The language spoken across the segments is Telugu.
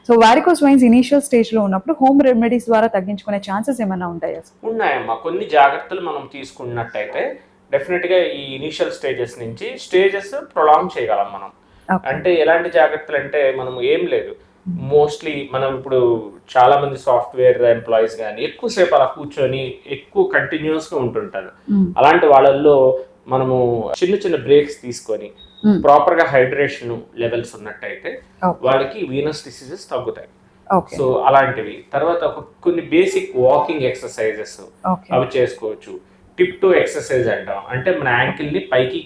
సో వారికోస్ వెయిన్స్ ఇనీషియల్ స్టేజ్లో ఉన్నప్పుడు హోమ్ రెమెడీస్ ద్వారా తగ్గించుకునే ఛాన్సెస్ ఏమైనా ఉంటాయా? ఉన్నాయమ్మా. కొన్ని జాగ్రత్తలు మనం తీసుకున్నట్టయితే డెఫినెట్గా ఈ ఇనీషియల్ స్టేజెస్ నుంచి స్టేజెస్ ప్రొలాంగ్ చేయగలం మనం. అంటే ఎలాంటి జాగ్రత్తలు అంటే మనం ఏం లేదు, మోస్ట్లీ మనం ఇప్పుడు చాలా మంది సాఫ్ట్వేర్ ఎంప్లాయీస్ కానీ ఎక్కువసేపు అలా కూర్చొని ఎక్కువ కంటిన్యూస్గా ఉంటుంటారు. అలాంటి వాళ్ళల్లో మనము చిన్న చిన్న బ్రేక్స్ తీసుకొని ప్రాపర్గా హైడ్రేషన్ లెవెల్స్ ఉన్నట్టయితే వాళ్ళకి వీనస్ డిసీజెస్ తగ్గుతాయి. సో అలాంటివి. తర్వాత కొన్ని బేసిక్ వాకింగ్ ఎక్సర్సైజెస్ అవి చేసుకోవచ్చు. టిప్ టు ఎక్సర్సైజ్ అంటాం, అంటే మన యాంకిల్ని పైకి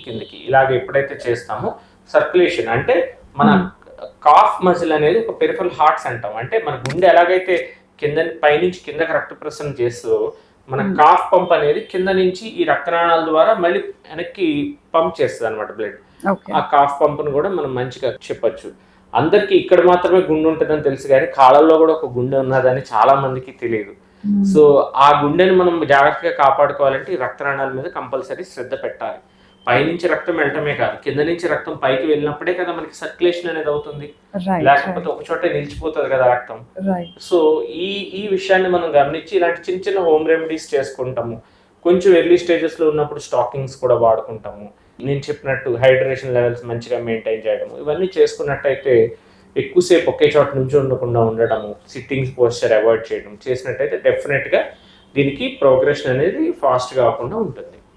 కిందకి ఇలాగ ఎప్పుడైతే చేస్తామో సర్క్యులేషన్, అంటే మన కాఫ్ మజిల్ అనేది ఒక పెరిఫరల్ హార్ట్స్ అంటాం. అంటే మన గుండె ఎలాగైతే పైనుంచి కిందకి రక్త ప్రసరణ చేస్తూ మన కాఫ్ పంప్ అనేది కింద నుంచి ఈ రక్తనాళాల ద్వారా మళ్ళీ వెనక్కి పంప్ చేస్తుంది అనమాట బ్లడ్. ఆ కాఫ్ పంప్ను కూడా మనం మంచిగా చెప్పచ్చు. అందరికి ఇక్కడ మాత్రమే గుండె ఉంటుందని తెలుసు కానీ కాళ్ళల్లో కూడా ఒక గుండె ఉన్నదని చాలా మందికి తెలియదు. సో ఆ గుండెని మనం జాగ్రత్తగా కాపాడుకోవాలంటే ఈ రక్తనాళాల మీద కంపల్సరీ శ్రద్ధ పెట్టాలి. పైనుంచి రక్తం వెళ్ళటమే కాదు, కింద నుంచి రక్తం పైకి వెళ్ళినప్పుడే కదా మనకి సర్క్యులేషన్ అనేది అవుతుంది, లేకపోతే ఒక చోట నిలిచిపోతుంది కదా రక్తం. సో ఈ విషయాన్ని మనం గమనించి ఇలాంటి చిన్న చిన్న హోమ్ రెమెడీస్ చేసుకుంటాము. కొంచెం ఎర్లీ స్టేజెస్ లో ఉన్నప్పుడు స్టాకింగ్స్ కూడా వాడుకుంటాము. నేను చెప్పినట్టు హైడ్రేషన్ లెవెల్స్ మంచిగా మెయింటైన్ చేయడము, ఇవన్నీ చేసుకున్నట్టయితే ఎక్కువసేపు ఒకే చోట నుంచి ఉండకుండా ఉండడము, సిట్టింగ్స్ పోస్చర్ అవాయిడ్ చేయడం చేసినట్టయితే డెఫినెట్గా దీనికి ప్రోగ్రెషన్ అనేది ఫాస్ట్ కాకుండా ఉంటుంది.